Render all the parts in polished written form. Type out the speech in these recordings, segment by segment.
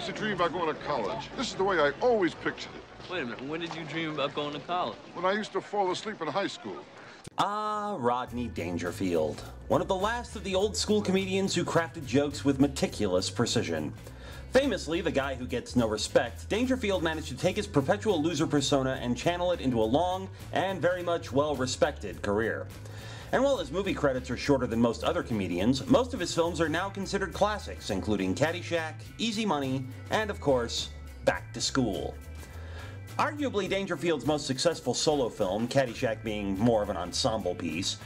used to dream about going to college. This is the way I always pictured it. Wait a minute, when did you dream about going to college? When I used to fall asleep in high school. Ah, Rodney Dangerfield. One of the last of the old school comedians who crafted jokes with meticulous precision. Famously, the guy who gets no respect, Dangerfield managed to take his perpetual loser persona and channel it into a long and very much well-respected career. And while his movie credits are shorter than most other comedians, most of his films are now considered classics, including Caddyshack, Easy Money, and of course, Back to School. Arguably Dangerfield's most successful solo film, Caddyshack being more of an ensemble piece,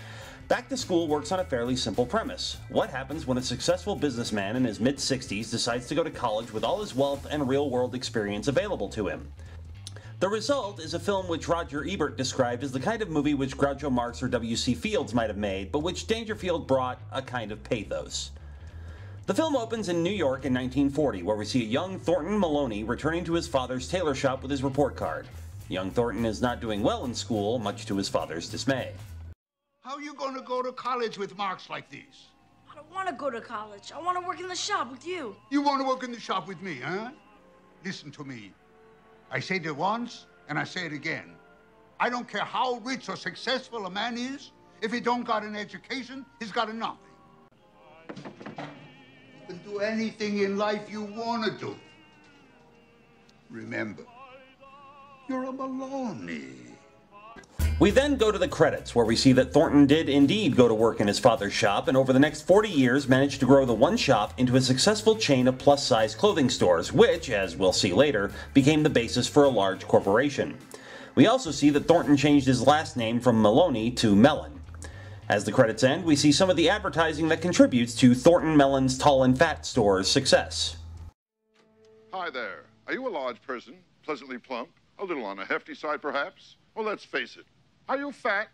Back to School works on a fairly simple premise. What happens when a successful businessman in his mid-60s decides to go to college with all his wealth and real-world experience available to him? The result is a film which Roger Ebert described as the kind of movie which Groucho Marx or W.C. Fields might have made, but which Dangerfield brought a kind of pathos. The film opens in New York in 1940, where we see a young Thornton Maloney returning to his father's tailor shop with his report card. Young Thornton is not doing well in school, much to his father's dismay. How are you going to go to college with marks like these? I don't want to go to college. I want to work in the shop with you. You want to work in the shop with me, huh? Listen to me. I said it once, and I say it again. I don't care how rich or successful a man is. If he don't got an education, he's got a nothing. You can do anything in life you want to do. Remember, you're a Maloney. We then go to the credits, where we see that Thornton did indeed go to work in his father's shop, and over the next 40 years managed to grow the one shop into a successful chain of plus-size clothing stores, which, as we'll see later, became the basis for a large corporation. We also see that Thornton changed his last name from Maloney to Mellon. As the credits end, we see some of the advertising that contributes to Thornton Mellon's Tall and Fat store's success. Hi there. Are you a large person, pleasantly plump, a little on the hefty side perhaps? Well, let's face it. Are you fat?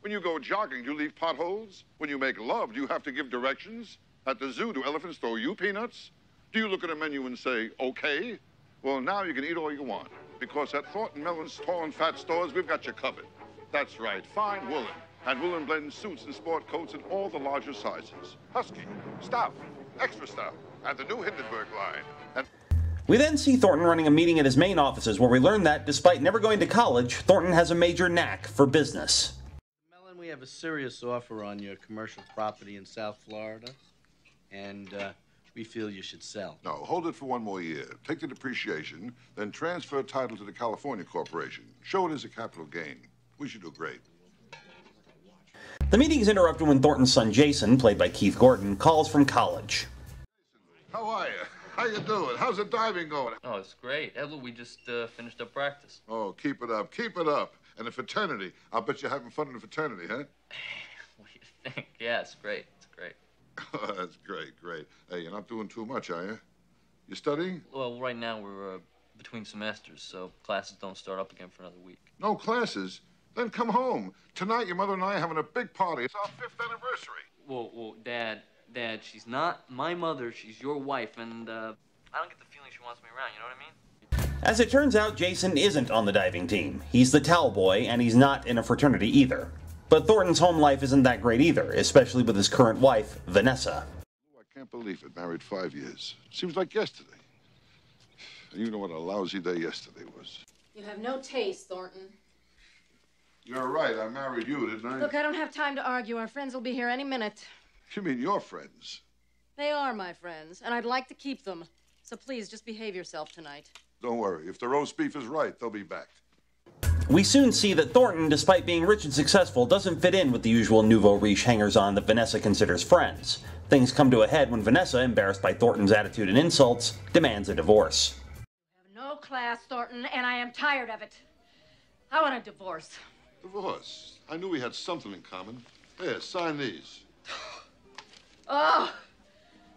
When you go jogging, do you leave potholes? When you make love, do you have to give directions? At the zoo, do elephants throw you peanuts? Do you look at a menu and say, okay? Well, now you can eat all you want, because at Thornton Mellon's Tall and Fat stores, we've got you covered. That's right, fine woolen, and woolen blend suits and sport coats in all the larger sizes. Husky, stout, extra stout, and the new Hindenburg line. And we then see Thornton running a meeting at his main offices, where we learn that, despite never going to college, Thornton has a major knack for business. Mellon, we have a serious offer on your commercial property in South Florida, and we feel you should sell. No, hold it for one more year. Take the depreciation, then transfer title to the California Corporation. Show it as a capital gain. We should do great. The meeting is interrupted when Thornton's son Jason, played by Keith Gordon, calls from college. How are you? How you doing? How's the diving going? Oh, it's great. Edward, we just finished up practice. Oh, keep it up. Keep it up. And the fraternity. I'll bet you're having fun in the fraternity, huh? What do you think? Yeah, it's great. It's great. Oh, that's great, great. Hey, you're not doing too much, are you? You studying? Well, right now we're between semesters, so classes don't start up again for another week. No classes? Then come home. Tonight, your mother and I are having a big party. It's our 5th anniversary. Whoa, Dad, she's not my mother. She's your wife, and I don't get the feeling she wants me around, you know what I mean? As it turns out, Jason isn't on the diving team. He's the towel boy, and he's not in a fraternity either. But Thornton's home life isn't that great either, especially with his current wife, Vanessa. I can't believe it. Married 5 years. Seems like yesterday. And you know what a lousy day yesterday was. You have no taste, Thornton. You're right. I married you, didn't I? Look, I don't have time to argue. Our friends will be here any minute. You mean your friends? They are my friends, and I'd like to keep them. So please, just behave yourself tonight. Don't worry. If the roast beef is right, they'll be back. We soon see that Thornton, despite being rich and successful, doesn't fit in with the usual nouveau riche hangers-on that Vanessa considers friends. Things come to a head when Vanessa, embarrassed by Thornton's attitude and insults, demands a divorce. You have no class, Thornton, and I am tired of it. I want a divorce. Divorce? I knew we had something in common. Here, sign these. Oh,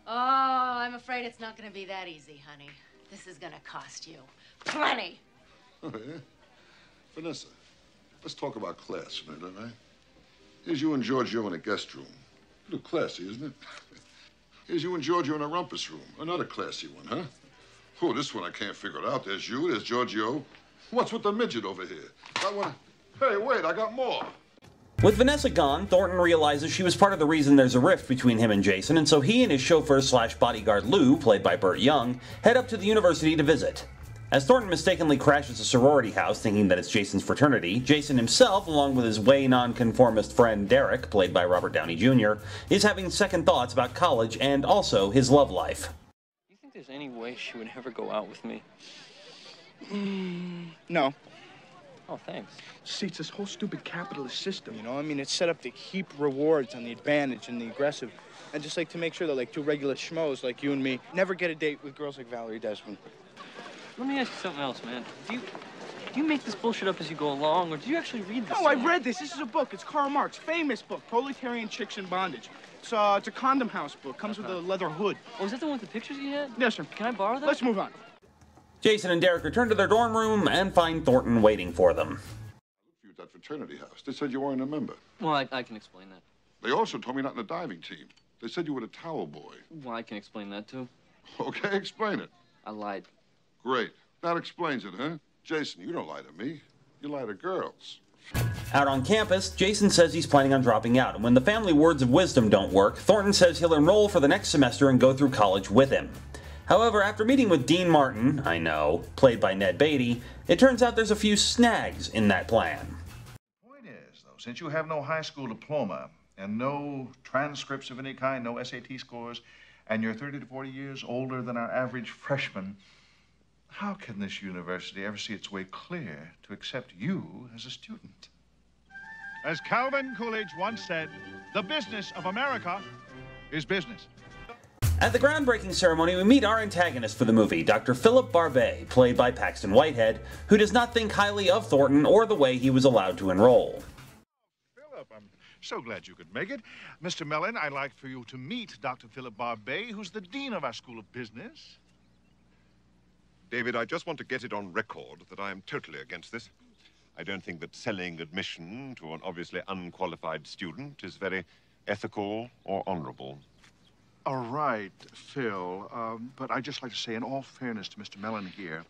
I'm afraid it's not going to be that easy, honey. This is going to cost you plenty. Oh, yeah? Vanessa, let's talk about class a minute, all right? Here's you and Giorgio in a guest room. A little classy, isn't it? Here's you and Giorgio in a rumpus room. Another classy one, huh? Oh, this one I can't figure it out. There's you, there's Giorgio. What's with the midget over here? That one... Hey, wait, I got more. With Vanessa gone, Thornton realizes she was part of the reason there's a rift between him and Jason, and so he and his chauffeur/bodyguard Lou, played by Burt Young, head up to the university to visit. As Thornton mistakenly crashes a sorority house thinking that it's Jason's fraternity, Jason himself, along with his way nonconformist friend Derek, played by Robert Downey Jr., is having second thoughts about college and also his love life. Do you think there's any way she would ever go out with me? No. Oh, thanks. See, it's this whole stupid capitalist system, you know? I mean, it's set up to heap rewards on the advantage and the aggressive. And just like to make sure that like two regular schmoes like you and me never get a date with girls like Valerie Desmond. Let me ask you something else, man. Do you make this bullshit up as you go along, or do you actually read this? No, I read this. This is a book. It's Karl Marx, famous book, Proletarian Chicks in Bondage. It's a Condom House book. Comes with a leather hood. Oh, is that the one with the pictures you had? Yes, sir. Can I borrow that? Let's move on. Jason and Derek return to their dorm room and find Thornton waiting for them. You at that fraternity house. They said you weren't a member. Well, I can explain that. They also told me not in the diving team. They said you were the towel boy. Well, I can explain that, too. Okay, explain it. I lied. Great. That explains it, huh? Jason, you don't lie to me. You lie to girls. Out on campus, Jason says he's planning on dropping out, and when the family words of wisdom don't work, Thornton says he'll enroll for the next semester and go through college with him. However, after meeting with Dean Martin, I know, played by Ned Beatty, it turns out there's a few snags in that plan. The point is, though, since you have no high school diploma and no transcripts of any kind, no SAT scores, and you're 30 to 40 years older than our average freshman, how can this university ever see its way clear to accept you as a student? As Calvin Coolidge once said, the business of America is business. At the groundbreaking ceremony, we meet our antagonist for the movie, Dr. Philip Barbet, played by Paxton Whitehead, who does not think highly of Thornton or the way he was allowed to enroll. Philip, I'm so glad you could make it. Mr. Mellon, I'd like for you to meet Dr. Philip Barbet, who's the dean of our School of Business. David, I just want to get it on record that I am totally against this. I don't think that selling admission to an obviously unqualified student is very ethical or honorable. All right, Phil, but I'd just like to say, in all fairness to Mr. Mellon here,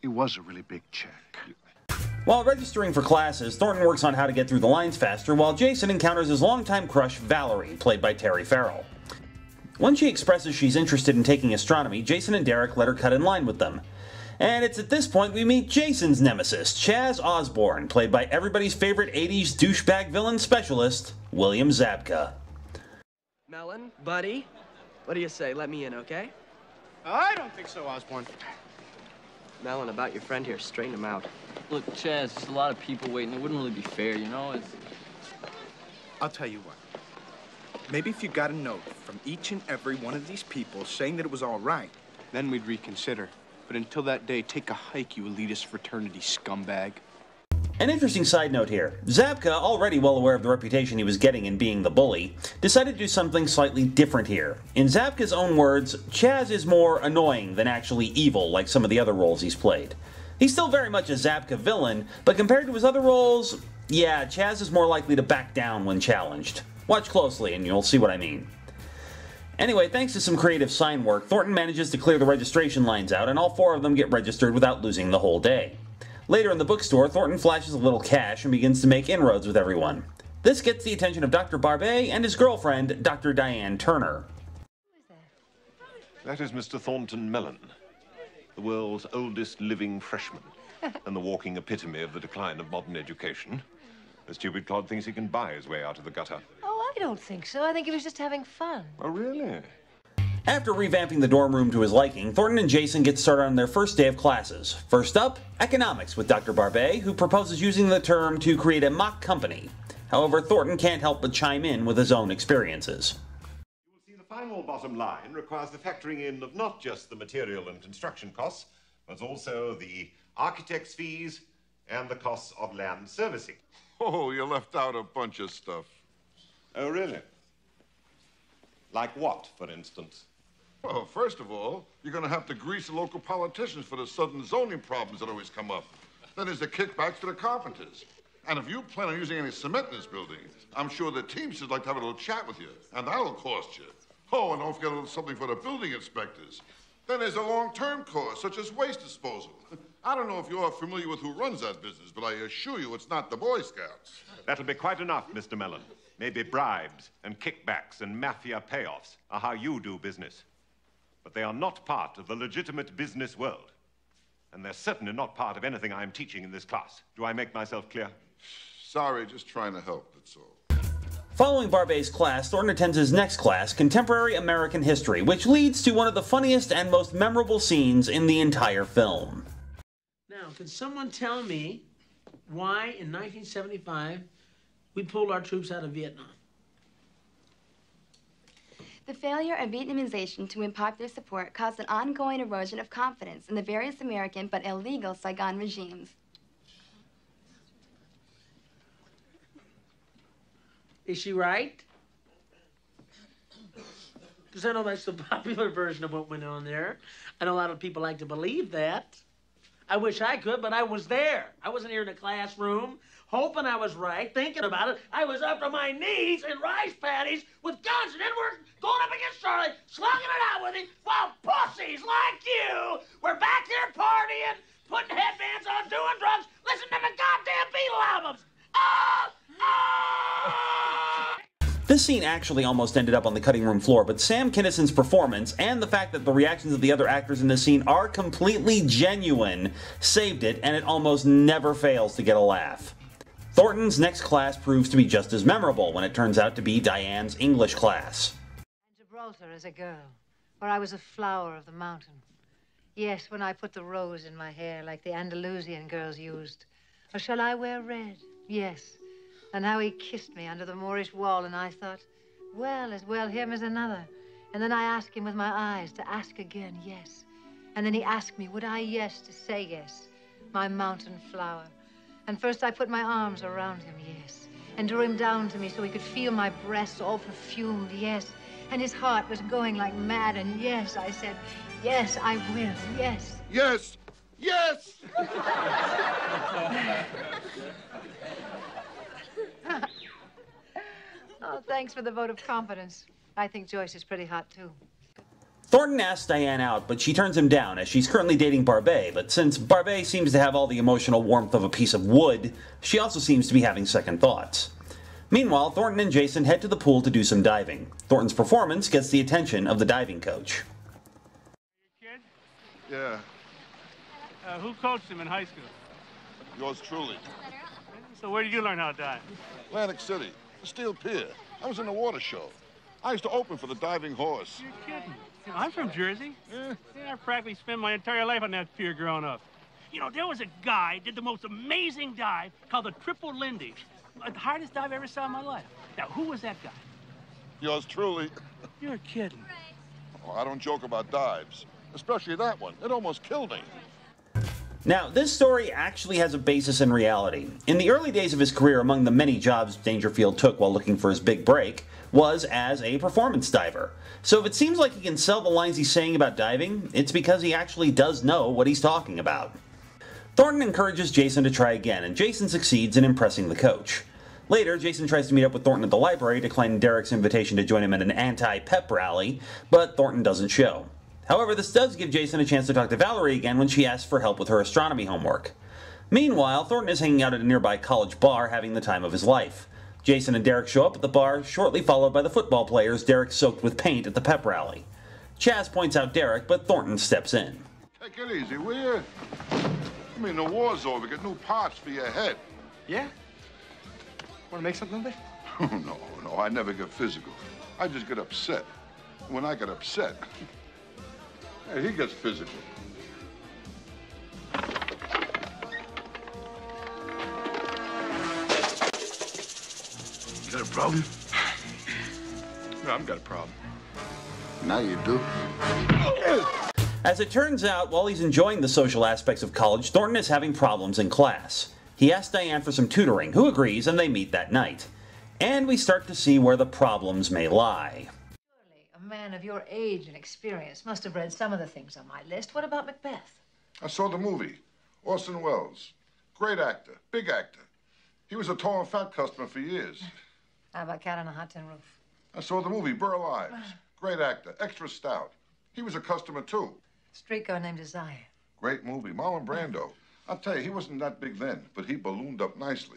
it was a really big check. While registering for classes, Thornton works on how to get through the lines faster, while Jason encounters his longtime crush, Valerie, played by Terry Farrell. When she expresses she's interested in taking astronomy, Jason and Derek let her cut in line with them. And it's at this point we meet Jason's nemesis, Chaz Osborne, played by everybody's favorite 80s douchebag villain specialist, William Zabka. Mellon, buddy, what do you say? Let me in, okay? I don't think so, Osborne. Mellon, about your friend here, straighten him out. Look, Chaz, there's a lot of people waiting. It wouldn't really be fair, you know? I'll tell you what. Maybe if you got a note from each and every one of these people saying that it was all right, then we'd reconsider. But until that day, take a hike, you elitist fraternity scumbag. An interesting side note here. Zabka, already well aware of the reputation he was getting in being the bully, decided to do something slightly different here. In Zabka's own words, Chaz is more annoying than actually evil like some of the other roles he's played. He's still very much a Zabka villain, but compared to his other roles, yeah, Chaz is more likely to back down when challenged. Watch closely and you'll see what I mean. Anyway, thanks to some creative sign work, Thornton manages to clear the registration lines out, and all four of them get registered without losing the whole day. Later in the bookstore, Thornton flashes a little cash and begins to make inroads with everyone. This gets the attention of Dr. Barbet and his girlfriend, Dr. Diane Turner. That is Mr. Thornton Mellon, the world's oldest living freshman, and the walking epitome of the decline of modern education. The stupid clod thinks he can buy his way out of the gutter. Oh, I don't think so. I think he was just having fun. Oh, really? After revamping the dorm room to his liking, Thornton and Jason get started on their first day of classes. First up, economics with Dr. Barbet, who proposes using the term to create a mock company. However, Thornton can't help but chime in with his own experiences. You will see the final bottom line requires the factoring in of not just the material and construction costs, but also the architect's fees and the costs of land servicing. Oh, you left out a bunch of stuff. Oh, really? Like what, for instance? Well, first of all, you're going to have to grease the local politicians for the sudden zoning problems that always come up. Then there's the kickbacks to the carpenters. And if you plan on using any cement in this building, I'm sure the Teamsters would like to have a little chat with you, and that'll cost you. Oh, and don't forget a little something for the building inspectors. Then there's a long-term cost, such as waste disposal. I don't know if you're familiar with who runs that business, but I assure you it's not the Boy Scouts. That'll be quite enough, Mr. Mellon. Maybe bribes and kickbacks and mafia payoffs are how you do business. But they are not part of the legitimate business world. And they're certainly not part of anything I'm teaching in this class. Do I make myself clear? Sorry, just trying to help, that's all. Following Barbet's class, Thornton attends his next class, Contemporary American History, which leads to one of the funniest and most memorable scenes in the entire film. Now, can someone tell me why in 1975 we pulled our troops out of Vietnam? The failure of Vietnamization to win popular support caused an ongoing erosion of confidence in the various American but illegal Saigon regimes. Is she right? Because I know that's the popular version of what went on there. I know a lot of people like to believe that. I wish I could, but I was there. I wasn't here in a classroom, hoping I was right, thinking about it. I was up to my knees in rice paddies with guns, and then we're going up against Charlie, slugging it out with him, while pussies like you were back here partying, putting headbands on, doing drugs, listening to the goddamn Beatle albums. This scene actually almost ended up on the cutting room floor, but Sam Kinnison's performance and the fact that the reactions of the other actors in this scene are completely genuine saved it, and it almost never fails to get a laugh. Thornton's next class proves to be just as memorable when it turns out to be Diane's English class. Gibraltar as a girl, where I was a flower of the mountain. Yes, when I put the rose in my hair like the Andalusian girls used. Or shall I wear red? Yes. And how he kissed me under the Moorish wall, and I thought, well, as well him as another. And then I asked him with my eyes to ask again, yes. And then he asked me, would I yes to say yes, my mountain flower. And first I put my arms around him, yes, and drew him down to me so he could feel my breasts all perfumed, yes. And his heart was going like mad, and yes, I said, yes, I will, yes. Yes! Yes! Oh, thanks for the vote of confidence. I think Joyce is pretty hot, too. Thornton asks Diane out, but she turns him down as she's currently dating Barbet, but since Barbet seems to have all the emotional warmth of a piece of wood, she also seems to be having second thoughts. Meanwhile, Thornton and Jason head to the pool to do some diving. Thornton's performance gets the attention of the diving coach. Kid? Yeah, Who coached him in high school? yours truly. So where did you learn how to dive? Atlantic City, the Steel Pier. I was in the water show. I used to open for the Diving Horse. You're kidding. You know, I'm from Jersey. Yeah, I practically spent my entire life on that pier growing up. You know, there was a guy did the most amazing dive called the Triple Lindy. The hardest dive I ever saw in my life. Now, who was that guy? Yours truly. You're kidding. Oh, I don't joke about dives, especially that one. It almost killed me. Now, this story actually has a basis in reality. In the early days of his career, among the many jobs Dangerfield took while looking for his big break, was as a performance diver. So if it seems like he can sell the lines he's saying about diving, it's because he actually does know what he's talking about. Thornton encourages Jason to try again, and Jason succeeds in impressing the coach. Later, Jason tries to meet up with Thornton at the library, declining Derek's invitation to join him at an anti-pep rally, but Thornton doesn't show. However, this does give Jason a chance to talk to Valerie again when she asks for help with her astronomy homework. Meanwhile, Thornton is hanging out at a nearby college bar having the time of his life. Jason and Derek show up at the bar, shortly followed by the football players Derek soaked with paint at the pep rally. Chaz points out Derek, but Thornton steps in. Take it easy, will you? I mean, the war's over. Get new parts for your head. Yeah? Want to make something of it? No, I never get physical. I just get upset. When I get upset, hey, he gets physical. Got a problem? No, I've got a problem. Now you do. As it turns out, while he's enjoying the social aspects of college, Thornton is having problems in class. He asks Diane for some tutoring, who agrees, and they meet that night. And we start to see where the problems may lie. Surely, a man of your age and experience must have read some of the things on my list. What about Macbeth? I saw the movie. Orson Welles. Great actor. Big actor. He was a tall and fat customer for years. How about Cat on a Hot Tin Roof? I saw the movie Burl Ives. Great actor. Extra stout. He was a customer, too. Streetcar named Desire. Great movie. Marlon Brando. I'll tell you, he wasn't that big then, but he ballooned up nicely.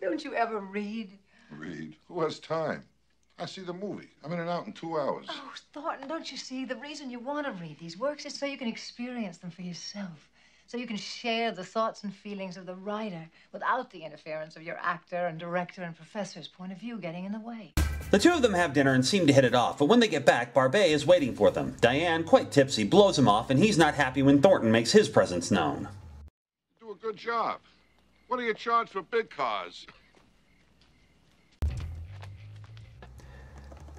Don't you ever read? Read? Who has time? I see the movie. I'm in and out in 2 hours. Oh, Thornton, don't you see? The reason you want to read these works is so you can experience them for yourself. So you can share the thoughts and feelings of the writer without the interference of your actor and director and professor's point of view getting in the way. The two of them have dinner and seem to hit it off, but when they get back, Barbet is waiting for them. Diane, quite tipsy, blows him off, and he's not happy when Thornton makes his presence known. You do a good job. What do you charge for big cars?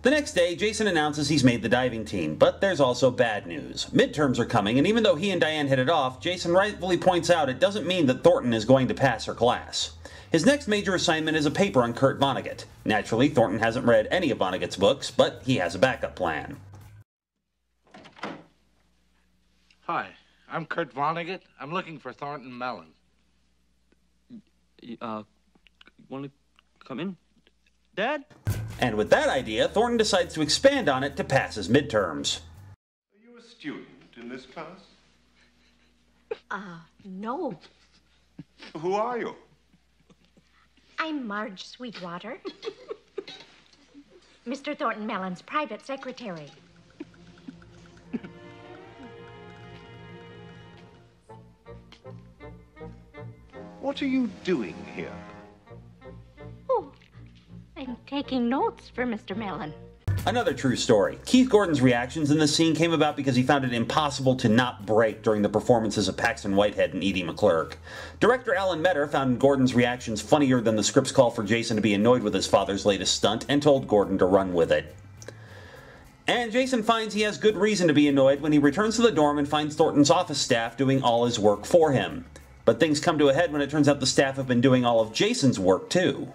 The next day, Jason announces he's made the diving team, but there's also bad news. Midterms are coming, and even though he and Diane hit it off, Jason rightfully points out it doesn't mean that Thornton is going to pass her class. His next major assignment is a paper on Kurt Vonnegut. Naturally, Thornton hasn't read any of Vonnegut's books, but he has a backup plan. Hi, I'm Kurt Vonnegut. I'm looking for Thornton Mellon. Want to come in, Dad? And with that idea, Thornton decides to expand on it to pass his midterms. Are you a student in this class? No. Who are you? I'm Marge Sweetwater. Mr. Thornton Mellon's private secretary. What are you doing here? Oh, I'm taking notes for Mr. Mellon. Another true story. Keith Gordon's reactions in this scene came about because he found it impossible to not break during the performances of Paxton Whitehead and Edie McClurg. Director Alan Metter found Gordon's reactions funnier than the script's call for Jason to be annoyed with his father's latest stunt and told Gordon to run with it. And Jason finds he has good reason to be annoyed when he returns to the dorm and finds Thornton's office staff doing all his work for him. But things come to a head when it turns out the staff have been doing all of Jason's work too.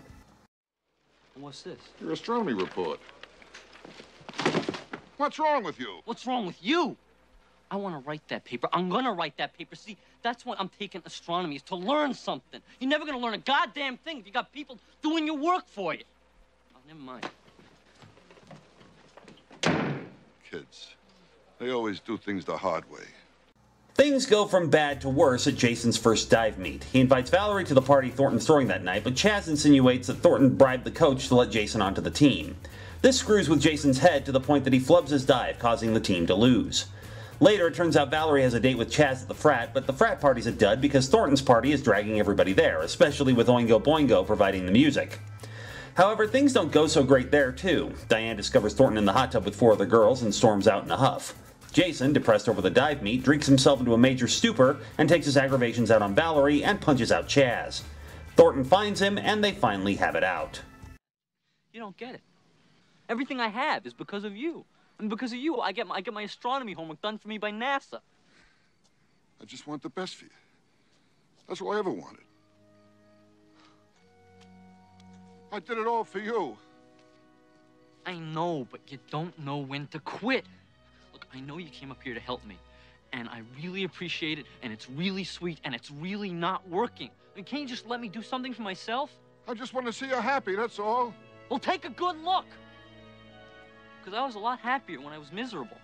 What's this? Your astronomy report. What's wrong with you? What's wrong with you? I want to write that paper. I'm going to write that paper. See, that's why I'm taking astronomy, is to learn something. You're never going to learn a goddamn thing if you got people doing your work for you. Oh, never mind. Kids. They always do things the hard way. Things go from bad to worse at Jason's first dive meet. He invites Valerie to the party Thornton's throwing that night, but Chaz insinuates that Thornton bribed the coach to let Jason onto the team. This screws with Jason's head to the point that he flubs his dive, causing the team to lose. Later, it turns out Valerie has a date with Chaz at the frat, but the frat party's a dud because Thornton's party is dragging everybody there, especially with Oingo Boingo providing the music. However, things don't go so great there, too. Diane discovers Thornton in the hot tub with 4 other girls and storms out in a huff. Jason, depressed over the dive meet, drinks himself into a major stupor and takes his aggravations out on Valerie and punches out Chaz. Thornton finds him, and they finally have it out. You don't get it. Everything I have is because of you. And because of you, I get my astronomy homework done for me by NASA. I just want the best for you. That's all I ever wanted. I did it all for you. I know, but you don't know when to quit. Look, I know you came up here to help me, and I really appreciate it, and it's really sweet, and it's really not working. I mean, can't you just let me do something for myself? I just want to see you happy, that's all. Well, take a good look. Because I was a lot happier when I was miserable.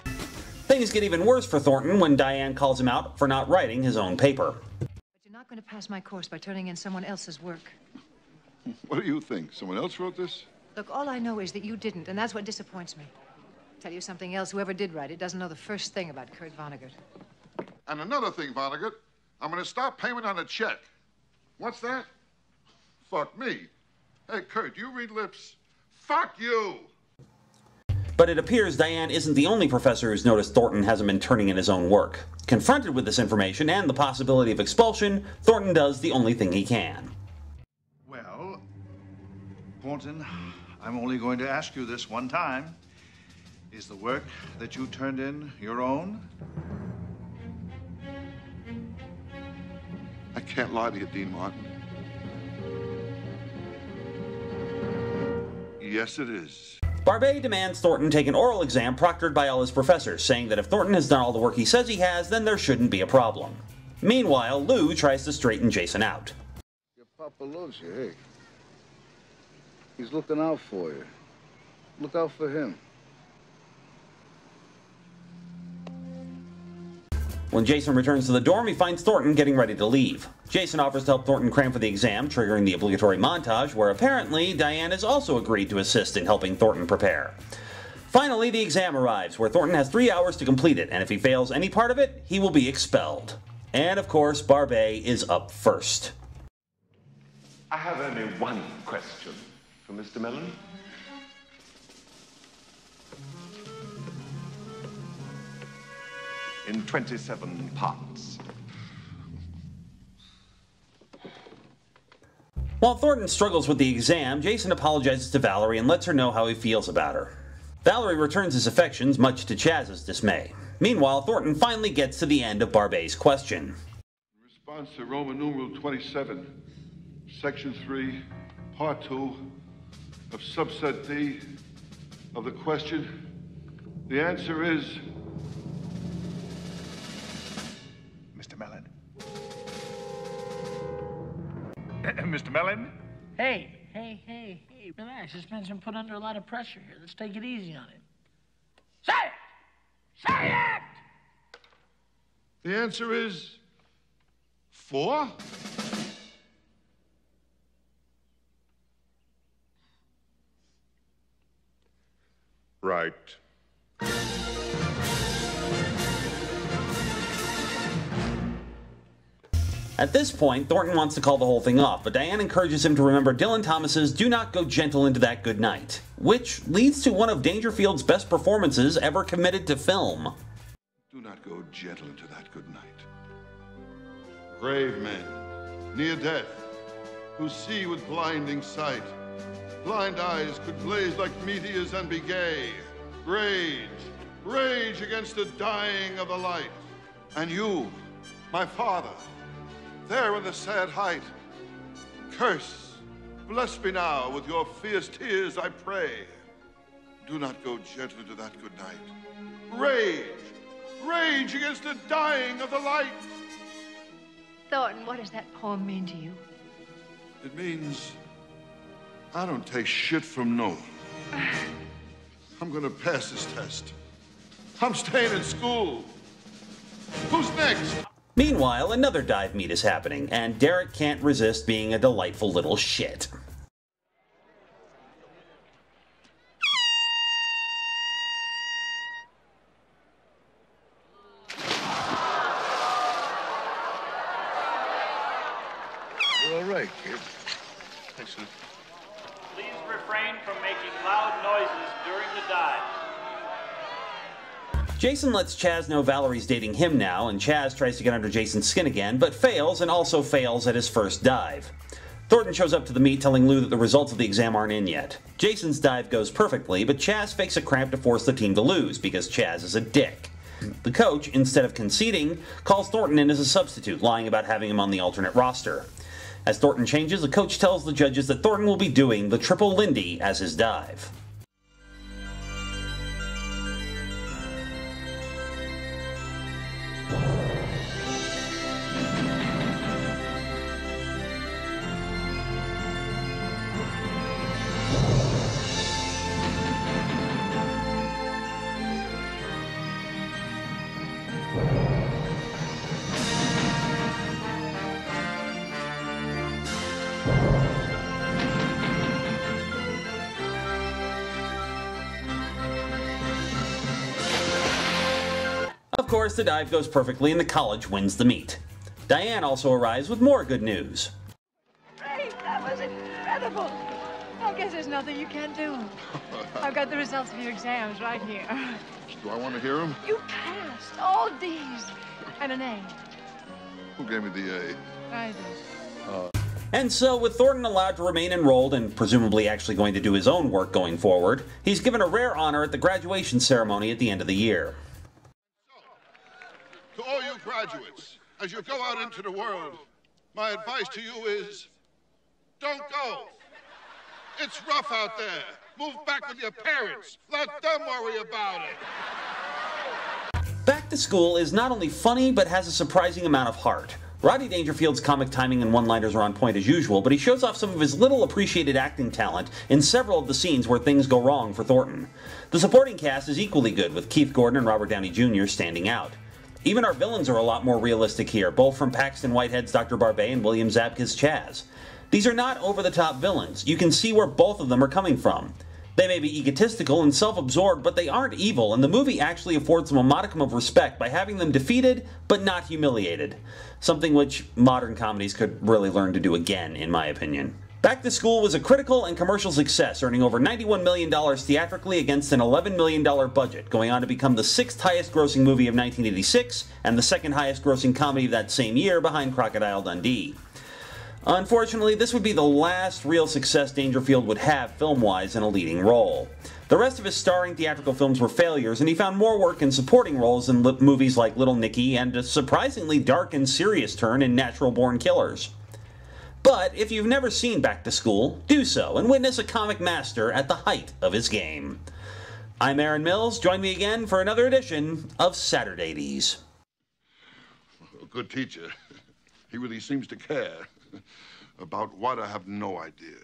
Things get even worse for Thornton when Diane calls him out for not writing his own paper. But you're not going to pass my course by turning in someone else's work. What do you think? Someone else wrote this? Look, all I know is that you didn't, and that's what disappoints me. Tell you something else, whoever did write it doesn't know the first thing about Kurt Vonnegut. And another thing, Vonnegut, I'm going to stop payment on a check. What's that? Fuck me. Hey, Kurt, you read lips? Fuck you! But it appears Diane isn't the only professor who's noticed Thornton hasn't been turning in his own work. Confronted with this information and the possibility of expulsion, Thornton does the only thing he can. Well, Thornton, I'm only going to ask you this one time. Is the work that you turned in your own? I can't lie to you, Dean Martin. Yes, it is. Barbet demands Thornton take an oral exam proctored by all his professors, saying that if Thornton has done all the work he says he has, then there shouldn't be a problem. Meanwhile, Lou tries to straighten Jason out. Your papa loves you, hey. He's looking out for you. Look out for him. When Jason returns to the dorm, he finds Thornton getting ready to leave. Jason offers to help Thornton cram for the exam, triggering the obligatory montage, where apparently Diane has also agreed to assist in helping Thornton prepare. Finally, the exam arrives, where Thornton has 3 hours to complete it, and if he fails any part of it, he will be expelled. And of course, Barbet is up first. I have only one question for Mr. Mellon. In 27 parts. While Thornton struggles with the exam, Jason apologizes to Valerie and lets her know how he feels about her. Valerie returns his affections, much to Chaz's dismay. Meanwhile, Thornton finally gets to the end of Barbet's question. In response to Roman numeral 27, Section 3, Part 2 of subset D of the question, the answer is... Mr. Mellon. Mr. Mellon? Hey, relax. This man's been put under a lot of pressure here. Let's take it easy on him. Say it! Say it! The answer is 4? Right. At this point, Thornton wants to call the whole thing off, but Diane encourages him to remember Dylan Thomas's "Do not go gentle into that good night," which leads to one of Dangerfield's best performances ever committed to film. Do not go gentle into that good night. Brave men, near death, who see with blinding sight. Blind eyes could blaze like meteors and be gay. Rage, rage against the dying of the light. And you, my father, there in the sad height, curse, bless me now with your fierce tears, I pray. Do not go gentle into that good night. Rage, rage against the dying of the light. Thornton, what does that poem mean to you? It means I don't take shit from no one. I'm gonna pass this test. I'm staying in school. Who's next? Meanwhile, another dive meet is happening, and Derek can't resist being a delightful little shit. You're all right, kid. Excellent. Please refrain from making loud noises during the dive. Jason lets Chaz know Valerie's dating him now, and Chaz tries to get under Jason's skin again, but fails, and also fails at his first dive. Thornton shows up to the meet telling Lou that the results of the exam aren't in yet. Jason's dive goes perfectly, but Chaz fakes a cramp to force the team to lose, because Chaz is a dick. The coach, instead of conceding, calls Thornton in as a substitute, lying about having him on the alternate roster. As Thornton changes, the coach tells the judges that Thornton will be doing the triple Lindy as his dive. Of course, the dive goes perfectly and the college wins the meet. Diane also arrives with more good news. Great, that was incredible. I guess there's nothing you can't do. I've got the results of your exams right here. Do I want to hear them? You passed all D's and an A. Who gave me the A? I did. And so, with Thornton allowed to remain enrolled and presumably actually going to do his own work going forward, he's given a rare honor at the graduation ceremony at the end of the year. To all you graduates, as you go out into the world, my advice to you is, don't go. It's rough out there. Move back with your parents. Let them worry about it. Back to School is not only funny, but has a surprising amount of heart. Rodney Dangerfield's comic timing and one-liners are on point as usual, but he shows off some of his little appreciated acting talent in several of the scenes where things go wrong for Thornton. The supporting cast is equally good, with Keith Gordon and Robert Downey Jr. standing out. Even our villains are a lot more realistic here, both from Paxton Whitehead's Dr. Barbet and William Zabka's Chaz. These are not over-the-top villains. You can see where both of them are coming from. They may be egotistical and self-absorbed, but they aren't evil, and the movie actually affords them a modicum of respect by having them defeated, but not humiliated. Something which modern comedies could really learn to do again, in my opinion. Back to School was a critical and commercial success, earning over $91 million theatrically against an $11 million budget, going on to become the 6th highest grossing movie of 1986, and the 2nd highest grossing comedy of that same year behind Crocodile Dundee. Unfortunately, this would be the last real success Dangerfield would have film-wise in a leading role. The rest of his starring theatrical films were failures, and he found more work in supporting roles in movies like Little Nicky and a surprisingly dark and serious turn in Natural Born Killers. But if you've never seen Back to School, do so and witness a comic master at the height of his game. I'm Aaron Mills. Join me again for another edition of Saturd80s. A good teacher. He really seems to care. About what, I have no idea.